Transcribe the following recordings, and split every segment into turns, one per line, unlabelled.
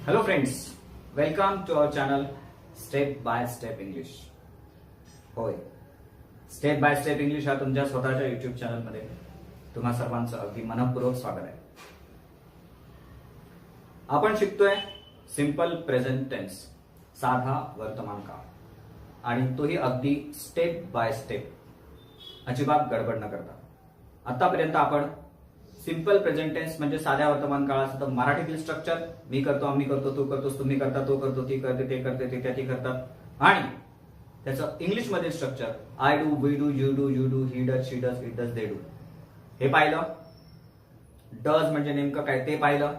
Hello friends, welcome to our channel step by step English. होय, step by step English हा तुमच्या स्वतःच्या YouTube चॅनलमध्ये तुम्हा सर्वांचं अगदी मनपूर्वक स्वागत आहे. आपण शिकतोय सिंपल प्रेझेंट टेन्स, साधा वर्तमान काळ, आणि तोही अगदी स्टेप बाय स्टेप, अजिबात गडबड न करता. आतापर्यंत आपण सिंपल प्रेझेंट टेन्स म्हणजे साध्या वर्तमान काळाचं मराठीतील स्ट्रक्चर, मी करतो, आम्ही करतो, तू करतोस, तुम्ही करता, तो करतो, ती करते, ते करते, ते ती करतात, आणि त्याचं इंग्लिश मध्ये structure I do, we do, you do, he does, she does, it does, they do हे पाहिलं. डज म्हणजे नेमकं काय ते पाहिलं.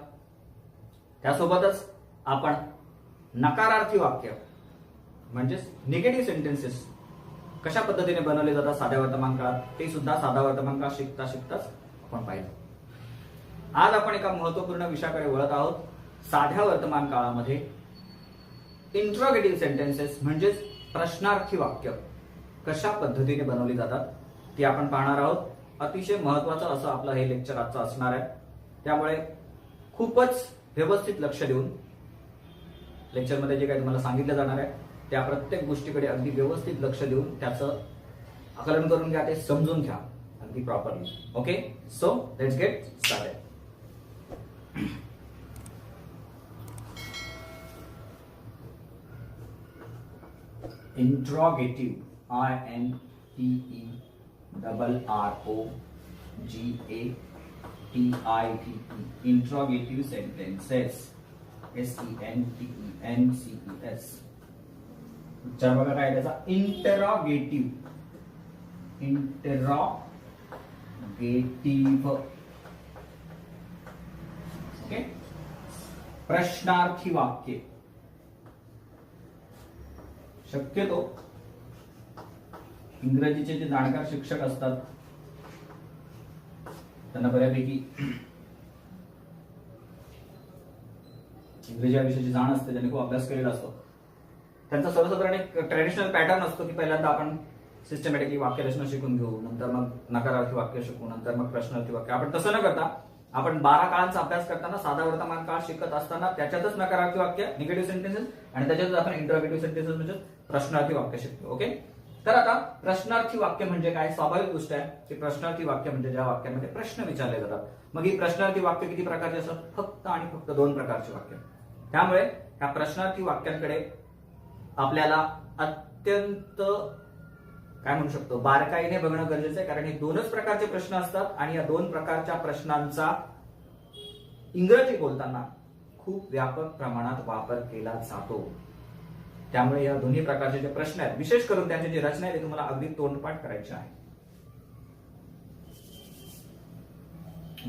त्यासोबतच आपण नकारार्थी वाक्य म्हणजेच निगेटिव्ह सेंटेन्सेस कशा पद्धतीने बनवले जातात साध्या वर्तमान काळात ते सुद्धा साधा वर्तमान काळ शिकता शिकताच आपण पाहिलं. आज आपण एका महत्वपूर्ण विषयाकडे वळत आहोत. साध्या वर्तमान काळामध्ये इंट्रोगेटिव्ह सेंटेन्सेस म्हणजेच प्रश्नार्थी वाक्य कशा पद्धतीने बनवली जातात ती आपण पाहणार आहोत. अतिशय महत्वाचं असं आपलं हे लेक्चर आजचं असणार आहे. त्यामुळे खूपच व्यवस्थित लक्ष देऊन लेक्चरमध्ये जे काही तुम्हाला सांगितलं जाणार आहे त्या प्रत्येक गोष्टीकडे अगदी व्यवस्थित लक्ष देऊन त्याचं आकलन करून घ्या, ते समजून घ्या अगदी properly. Okay, so let's get started. Interrogative, INTERROGATIVE, interrogative sentences, SENTENCES. उच्चार बघा काय त्याचा, इंटरॉगेटिव्ह, ओके. प्रश्नार्थी वाक्य शक्यतो इंग्रजीचे जे जाणकार शिक्षक असतात त्यांना बऱ्यापैकी इंग्रजी या विषयाची जाण असते, त्यांनी खूप अभ्यास केलेला असतो. त्यांचा सर्वसाधारण एक ट्रेडिशनल पॅटर्न असतो की पहिल्यांदा आपण सिस्टमॅटिकली वाक्यरचना शिकून घेऊ, नंतर मग नकारार्थी वाक्य शिकू, नंतर मग प्रश्नार्थी वाक्य. आपण तसं न करता आपण 12 काळांचा अभ्यास करताना साधा वर्तमान काळ शिकत असताना त्याच्यातच नकारार्थी वाक्य, निगेटिव्ह सेंटेन्सेस, आणि त्याच्यातच आपण इंट्रोगेटिव्ह सेंटेन्सेस म्हणजे प्रश्नार्थी वाक्य शिकतो. ओके, तर आता प्रश्नार्थी वाक्य म्हणजे काय? स्वाभाविक गोष्ट आहे की प्रश्नार्थी वाक्य म्हणजे ज्या वाक्यामध्ये प्रश्न विचारले जातात. मग ही प्रश्नार्थी वाक्य किती प्रकारचे असतात? फक्त आणि फक्त 2 प्रकारचे वाक्य. त्यामुळे ह्या प्रश्नार्थी वाक्यांकडे आपल्याला अत्यंत काय म्हणू शकतो बारकाईने बघणं गरजेचं आहे, कारण हे 2च प्रकारचे प्रश्न असतात आणि या 2 प्रकारच्या प्रश्नांचा इंग्रजी बोलताना खूप व्यापक प्रमाणात वापर केला जातो. त्यामुळे या दोन्ही प्रकारचे जे प्रश्न आहेत, विशेष करून त्यांची जी रचना आहे ती तुम्हाला अगदी तोंडपाठ करायची आहे.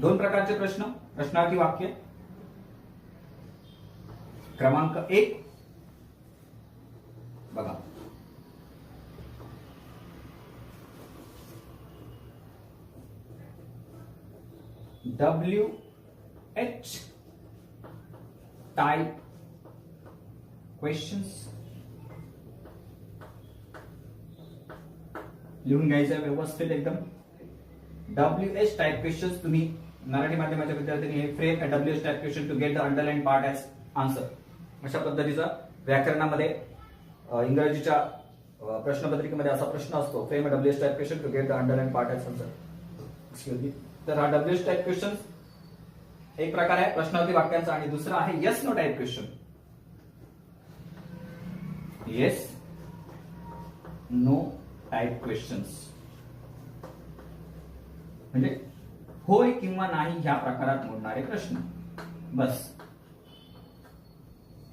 2 प्रकारचे प्रश्न, प्रश्नार्थी वाक्य. क्रमांक 1 बघा, WH टाइप क्वेश्चन्स. लिहून घ्यायचं व्यवस्थित एकदम. WH type questions. तुम्ही मराठी माध्यमाच्या विद्यार्थ्यांनी हे frame WH type question to get the underline part as answer अशा पद्धतीचा व्याकरणामध्ये इंग्रजीच्या प्रश्नपत्रिकेमध्ये असा प्रश्न असतो, frame WH type question to get the underline part as answer. तर हा WH टाइप क्वेश्चन एक प्रकार आहे प्रश्नार्थी वाक्यांचा, आणि दुसरा आहे yes no type question. Yes no type questions म्हणजे होय किंवा नाही ह्या प्रकारात मोडणारे प्रश्न. बस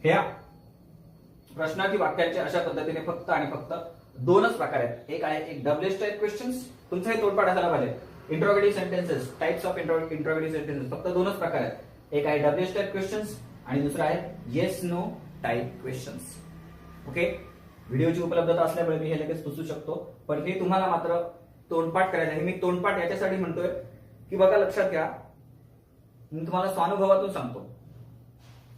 ह्या प्रश्नार्थी वाक्यांचे अशा पद्धतीने फक्त आणि फक्त 2च प्रकार आहेत. एक आहे एक WH टाइप क्वेश्चन्स, तुमचं हे तोंडपाठ असायला पाहिजे. Interrogative sentences, types of interrogative sentences, फक्त 2च प्रकार आहेत. एक आहे WH टाइप क्वेश्चन्स आणि दुसरा आहे yes no type questions. Okay, व्हिडिओची उपलब्धता असल्यामुळे मी हे लगेच पुसू शकतो, पण हे तुम्हाला मात्र तोंडपाठ करायचं आहे. मी तोंडपाठ याच्यासाठी म्हणतोय की बघा, लक्षात घ्या, मी तुम्हाला स्वानुभवातून सांगतो.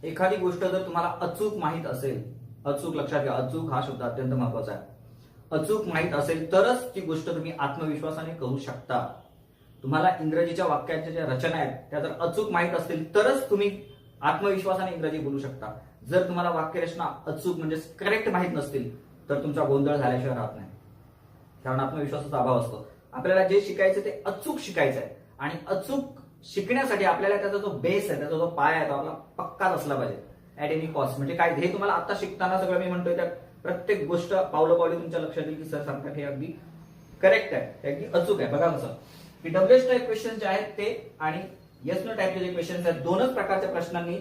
एखादी गोष्ट जर तुम्हाला अचूक माहित असेल, अचूक लक्षात घ्या, अचूक हा शब्द अत्यंत महत्वाचा आहे. अचूक माहित असेल तरच ती गोष्ट तुम्ही आत्मविश्वासाने करू शकता. तुम्हाला इंग्रजीच्या वाक्यांच्या ज्या रचना आहेत त्या जर अचूक माहित असतील तरच तुम्ही आत्मविश्वासाने इंग्रजी बोलू शकता. जर तुम्हाला वाक्यरचना अचूक म्हणजे करेक्ट माहित नसतील तर तुमचा गोंधळ झाल्याशिवाय राहत नाही, कारण आत्मविश्वासाचा अभाव असतो. आपल्याला जे शिकायचं ते अचूक शिकायचं आहे आणि अचूक शिकण्यासाठी आपल्याला त्याचा जो बेस आहे, त्याचा जो पाय आहे तो आपला पक्काच असला पाहिजे ऍट एनी कॉस्ट. म्हणजे काय, हे तुम्हाला आता शिकताना सगळं मी म्हणतोय त्या प्रत्येक गोष्ट पावलोपावली तुमच्या लक्षात येईल की सर सांगतात हे अगदी करेक्ट आहे, हे अगदी अचूक आहे. बघा कसं की डब्ल्यूएच टाईप क्वेश्चन जे आहेत ते आणि येस नो टाईपचे जे क्वेश्चन्स आहेत, दोनच प्रकारच्या प्रश्नांनी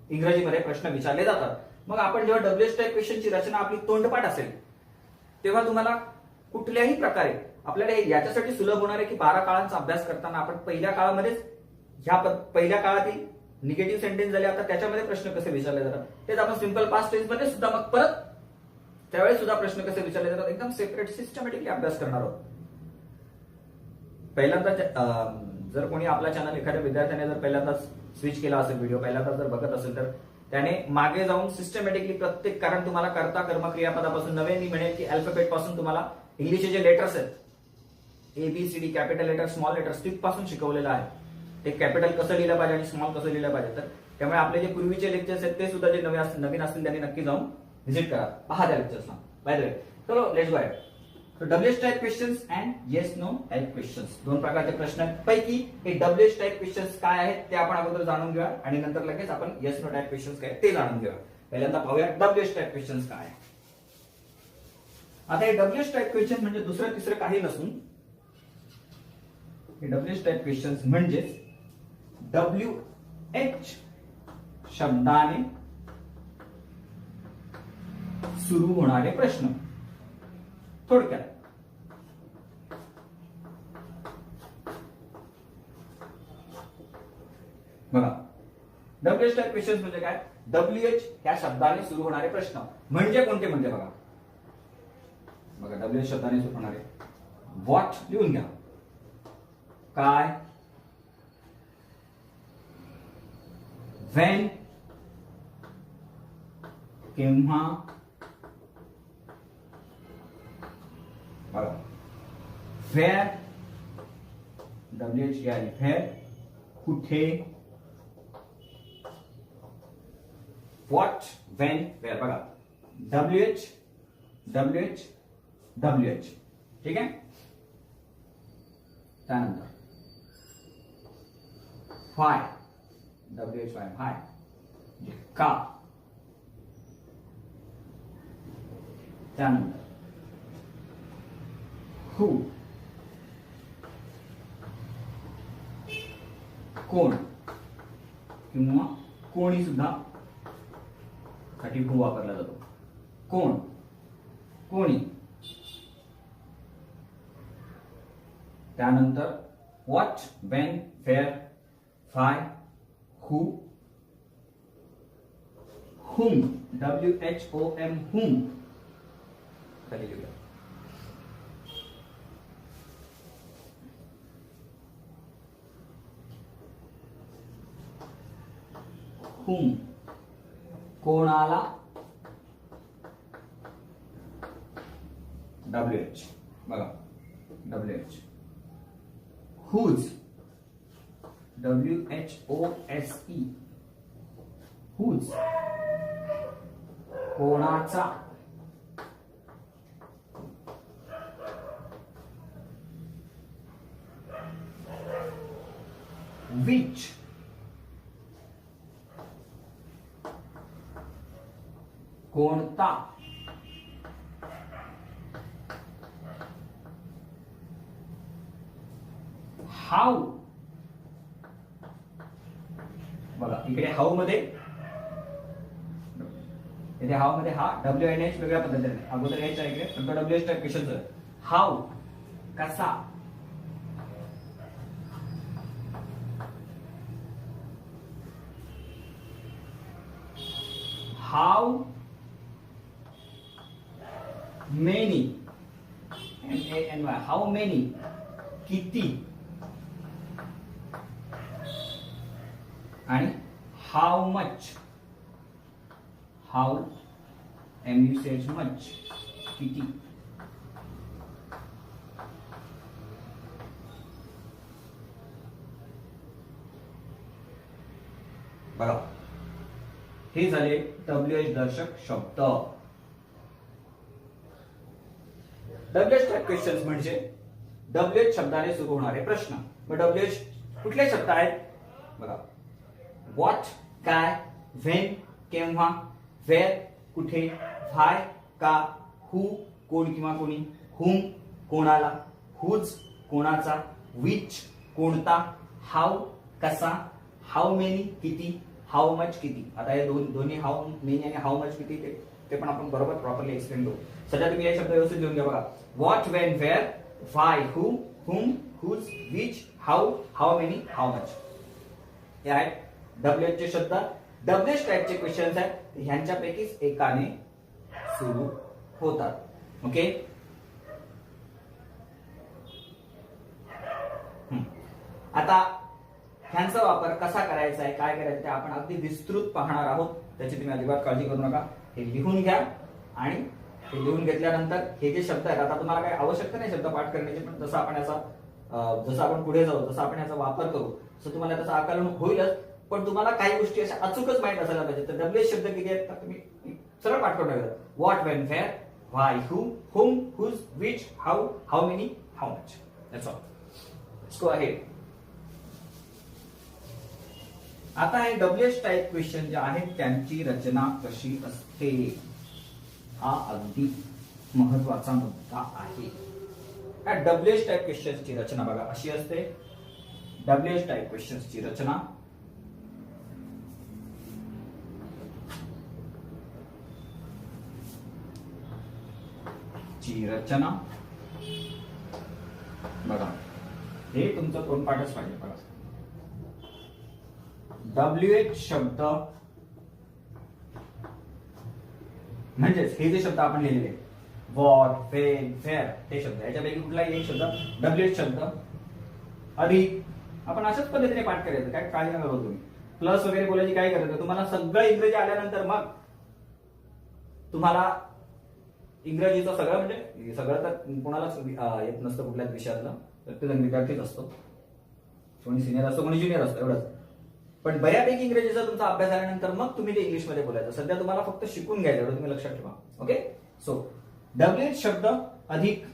इंग्रजीमध्ये प्रश्न विचारले जातात. मग आपण जेव्हा डब्ल्यूएच टाईप क्वेश्चनची रचना आपली तोंडपाठ असेल तेव्हा तुम्हाला कुठल्याही प्रकारे आपल्याला याच्यासाठी सुलभ होणार आहे की 12 काळांचा अभ्यास करताना आपण पहिल्या काळामध्येच पहिल्या काळातील निगेटिव्ह सेंटेन्स झाले, आता त्याच्यामध्ये प्रश्न कसे विचारले जातात, तेच आपण सिंपल पास्ट टेन्स मध्ये सुद्धा मग परत त्यावेळेस सुद्धा प्रश्न कसे विचारले जातात एकदम सेपरेट सिस्टमॅटिकली अभ्यास करणार आहोत. पहिल्यांदा जर कोणी आपला चॅनल एखाद्या विद्यार्थ्याने जर पहिल्यांदाच स्विच केला असेल, व्हिडिओ पहिल्यांदा जर बघत असेल तर त्याने मागे जाऊन सिस्टमॅटिकली प्रत्येक, कारण तुम्हाला कर्ता कर्म क्रियापदापासून नवे मी म्हणेल की अल्फाबेट पासून तुम्हाला इंग्लिशचे जे लेटर्स आहेत ABCD capital letter small letters तिथपासून शिकवलेलं आहे. ते कॅपिटल कसं लिहिलं पाहिजे आणि स्मॉल कसं लिहिलं पाहिजे. तर त्यामुळे आपले जे पूर्वीचे लेक्चर्स आहेत ते सुद्धा जे नवीन असतील त्यांनी नक्की जाऊन व्हिजिट करा, पहा त्या लेक्चर्सला. बाय द वे, चलो let's go ahead. So WH type questions and yes no type questions, दोन प्रकारचे प्रश्न पैकी हे WH टाइप क्वेश्चन्स काय आहेत ते आपण अगोदर जाणून घेऊया आणि नंतर लगेच आपण येस नो टाइप क्वेश्चन्स काय ते जाणून घेऊया. पहिल्यांदा पाहूया WH टाइप क्वेश्चन्स काय. आता हे WH टाइप क्वेश्चन म्हणजे दुसरं तिसरं काही नसून हे WH टाइप क्वेश्चन्स म्हणजे WH शब्दाने सुरू होणारे प्रश्न. थोडक्यात बघा, WH टाइप क्वेश्चन्स म्हणजे काय, WH ह्या शब्दाने सुरू होणारे प्रश्न म्हणजे कोणते म्हणते बघा. WH शब्दाने सुरू होणारे व्हॉट लिहून घ्या, काय, व्हेन केव्हा, बघा वेअर WH या वेअर कुठे, व्हॉट व्हेन वेअर. बघा WH ठीक आहे. त्यानंतर व्हाय WH व्हाय का. त्यानंतर हू कोण किंवा कोणी सुद्धा साठी हू वापरला जातो. कोण, कोणी. त्यानंतर what when where why who whom WHOM whom. whom कोणाला WH. बघा WH. whose WHOSE whose कोणाचा. which कोणता. how बघा इकडे हाऊ मध्ये, इथे हाऊ मध्ये हा WNH वेगळ्या पद्धतीने, अगोदर H आहे इकडे, नंतर WH टाइप क्वेश्चन. हाऊ कसा, how many MANY how many किती आणि how much how MUCH much किती. बघा, हे झाले WH दर्शक शब्द. WH टाइप क्वेश्चन्स म्हणजे WH शब्दाने सुरू होणारे प्रश्न. मग WH कुठले शब्द आहेत बघा, व्हॉट काय, व्हेन केव्हा, वेअर कुठे, व्हाय का, हु कोण किंवा कोणी, हुम कोणाला, हुज कोणाचा, विच कोणता, हाऊ कसा, हाऊ मेनी किती, हाऊ मच किती. आता हे दोन्ही हाऊ मेनी आणि हाऊ मच किती ते पण आपण बरोबर प्रॉपरली एक्सप्लेन करू. सध्या तुम्ही हे शब्द व्यवस्थित लिहून घ्या बघा. What, when, where, why, who, whom, whose, which, how, how many, how much. हे आहेत WH चे शब्द. WH टाइपचे क्वेश्चन्स आहेत, ह्यांच्यापैकीच एकाने सुरू होतात. ओके, आता ह्यांचा वापर कसा करायचा आहे, काय करायचं ते आपण अगदी विस्तृत पाहणार आहोत. त्याची तुम्ही अजिबात काळजी करू नका. हे लिहून घ्या आणि हे लिहून घेतल्यानंतर हे जे शब्द आहेत, आता तुम्हाला काही आवश्यकता नाही शब्द पाठ करण्याची, पण जसं आपण पुढे जाऊ, जसं आपण याचा वापर करू, तसं तुम्हाला त्याचं आकलन होईलच. पण तुम्हाला काही गोष्टी अशा अचूकच माहित असायला पाहिजे. तर WH शब्द किती आहेत तुम्ही सरळ पाठ करून टाका. What, when, where, why, who, whom, whose, which, how, how many, how much. That's all. Let's go ahead. आता हे WH टाइप क्वेश्चन जे आहेत त्यांची रचना कशी असते हा अगदी महत्वाचा मुद्दा आहे. WH टाइप क्वेश्चन्सची रचना बघा अशी असते. WH टाइप क्वेश्चन्सची रचना बघा, हे तुमचं तोंडपाठच पाहिजे बघा. WH शब्द म्हणजेच हे जे शब्द आपण लिहिलेले व्हॉट, व्हेन, वेअर हे शब्द, याच्यापैकी कुठलाही एक शब्द WH शब्द अधिक आपण अशाच पद्धतीने पाठ करायचं. काय काळजी नका करू तुम्ही. प्लस वगैरे बोलायची काय करायचं, तुम्हाला सगळं इंग्रजी आल्यानंतर मग तुम्हाला इंग्रजीचं सगळं म्हणजे सगळं तर कोणालाच येत नसतं कुठल्याच विषयातलं, प्रत्येक विद्यार्थीच असतो. कोणी सिनियर असतो, कोणी ज्युनियर असतो, एवढंच. पण बऱ्यापैकी इंग्रजीचा तुमचा अभ्यास झाल्यानंतर मग तुम्ही ते इंग्लिशमध्ये बोलायचं. सध्या तुम्हाला फक्त शिकून घ्यायचं, एवढं तुम्ही लक्षात ठेवा. ओके, सो WH शब्द अधिक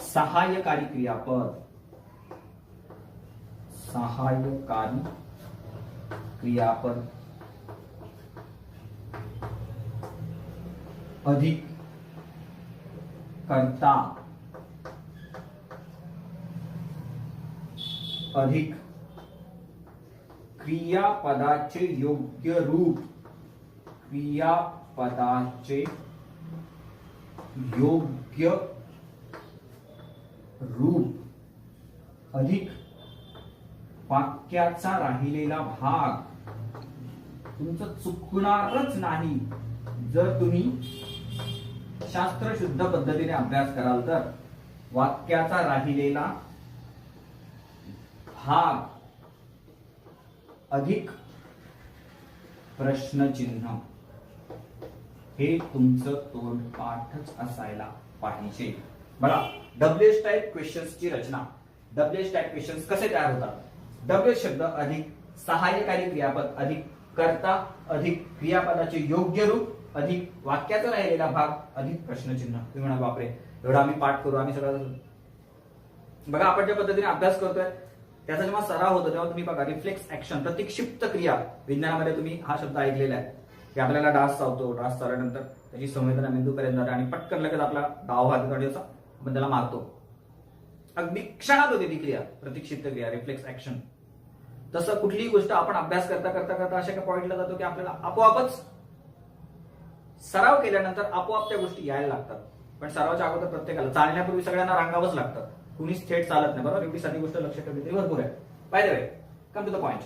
सहाय्यकारी क्रियापद, सहाय्यकारी क्रियापद अधिक कर्ता अधिक क्रियापदाचे योग्य रूप, क्रियापदाचे योग्य रूप अधिक वाक्याचा राहिलेला भाग. तुमचं चुकणारच नाही जर तुम्ही शास्त्रशुद्ध पद्धतीने अभ्यास कराल तर. वाक्याचा राहिलेला भाग अधिक प्रश्नचिन्ह हे तुमचं तोंडपाठच असायला पाहिजे. बघा, WH टाइप क्वेश्चन्सची रचना. WH टाइप क्वेश्चन्स कसे तयार होतात. WH शब्द अधिक सहाय्यकारी क्रियापद अधिक कर्ता अधिक क्रियापदाचे योग्य रूप अधिक वाक्याचा राहिलेला भाग अधिक प्रश्नचिन्ह. तुम्ही म्हणा बापरे एवढा आम्ही पाठ करू, आम्ही सगळं. बघा, आपण ज्या पद्धतीने अभ्यास करतोय त्याचा जेव्हा सराव होतो तेव्हा तुम्ही बघा रिफ्लेक्स ऍक्शन, प्रतिक्षिप्त क्रिया. विज्ञानामध्ये तुम्ही हा शब्द ऐकलेला आहे की आपल्याला डास चावतो, डास चावल्यानंतर त्याची संवेदना मेंदूपर्यंत जाते आणि पटकन लगेच आपला डाव हात काढायचा, आपण त्याला मारतो. अगदी क्षणात होते ती क्रिया, प्रतिक्षिप्त क्रिया, रिफ्लेक्स ऍक्शन. तसं कुठलीही गोष्ट आपण अभ्यास करता करता करता अशा एका पॉइंटला जातो की आपल्याला आपोआपच सराव केल्यानंतर आपोआप त्या गोष्टी यायला लागतात. पण सरावाच्या अगोदर प्रत्येकाला चालण्यापूर्वी सगळ्यांना रांगावंच लागतं. कुणीच थेट चालत नाही, बरोबर. एवढी साधी गोष्ट लक्षात ठेवली तरी भरपूर आहे. By the way, come to the point.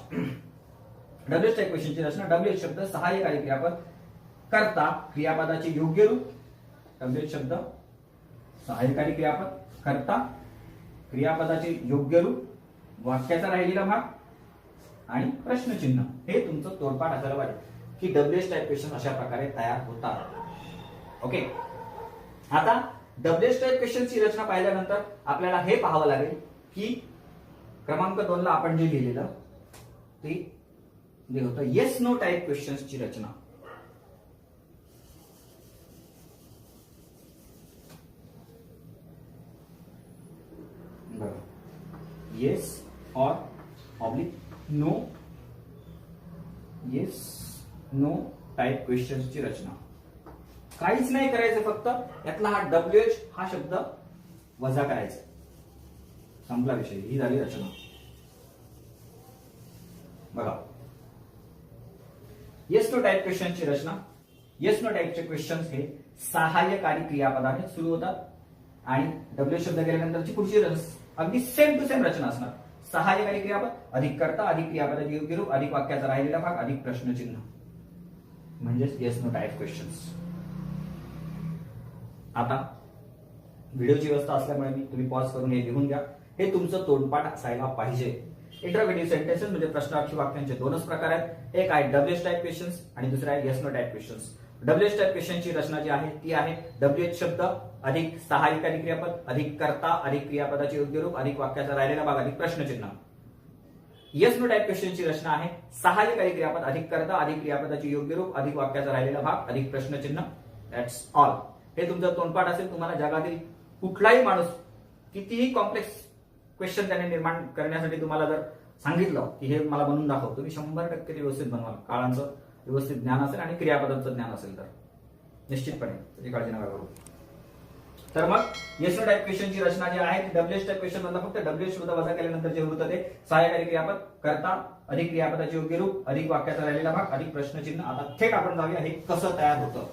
WH type क्वेश्चनची रचना. WH शब्द सहाय्यकारी क्रियापद कर्ता क्रियापदाचे योग्य रूप. WH शब्द सहाय्यकारी क्रियापद कर्ता क्रियापदाचे योग्य रूप वाक्याचा राहिलेला भाग आणि प्रश्नचिन्ह हे तुमचं तोडपाठ असायला पाहिजे की WH टाइप क्वेश्चन अशा प्रकारे तयार होतात. ओके, आता WH टाइप क्वेश्चनची रचना पाहिल्यानंतर आपल्याला हे पाहावं लागेल की क्रमांक 2 ला आपण जे लिहिलेलं ते होतं येस नो टाईप क्वेश्चन्सची रचना. येस और oblique no, yes no type क्वेश्चन्सची रचना. काहीच नाही करायचं, फक्त यातला हा WH हा शब्द वजा करायचा. संपला विषय. ही झाली रचना. बघा, येस नो टाईप क्वेश्चनची रचना. येस नो टाईपचे क्वेश्चन्स हे सहाय्यकारी क्रियापदाने सुरू होतात आणि W शब्द गेल्यानंतरची पुढची अगदी सेम टू सेम रचना असणार. सहाय्यकारी क्रियापद अधिक कर्ता अधिक क्रियापदाचे योग्य रूप अधिक वाक्याचा राहिलेला भाग अधिक प्रश्नचिन्ह, म्हणजेच येस नो टाईप क्वेश्चन्स. आता व्हिडिओची व्यवस्था असल्यामुळे तुम्ही पॉज करून हे लिहून घ्या. हे तुमचं तोंडपाठ असायला पाहिजे. इंटरोगेटिव्ह सेंटेन्सेस म्हणजे प्रश्नार्थी वाक्यांचे दोनच प्रकार आहेत. एक आहे WH टाईप क्वेश्चन्स आणि दुसरा आहे yes no type questions. WH type क्वेश्चनची रचना जी आहे ती आहे WH शब्द अधिक सहाय्यकारी क्रियापद अधिक कर्ता अधिक क्रियापदाचे योग्य रूप अधिक वाक्याचा राहिलेला भाग अधिक प्रश्नचिन्ह. येस नो टाईप क्वेश्चनची रचना आहे सहाय्यकारी क्रियापद अधिक कर्ता अधिक क्रियापदाचे योग्य रूप अधिक वाक्याचा राहिलेला भाग अधिक प्रश्नचिन्ह. That's all. हे तुमचं तोंडपाठ असेल. तुम्हाला जगातील कुठलाही माणूस कितीही कॉम्प्लेक्स क्वेश्चन त्याने निर्माण करण्यासाठी तुम्हाला जर सांगितलं की हे मला बनवून दाखव, तुम्ही 100% ते व्यवस्थित बनवाल. काळांचं व्यवस्थित ज्ञान असेल आणि क्रियापदांचं ज्ञान असेल तर निश्चितपणे त्याची काळजी नका करू. तर मग येस नो टाईप क्वेश्चनची रचना जी आहे ती WH टाईप क्वेश्चन मधला फक्त WH शब्द वजा केल्यानंतर जे होतं ते सहाय्यकारी क्रियापद कर्ता अधिक क्रियापदाचे योग्य रूप अधिक वाक्याचा राहिलेला भाग अधिक प्रश्नचिन्ह. आता थेट आपण जाऊया हे कसं तयार होतं.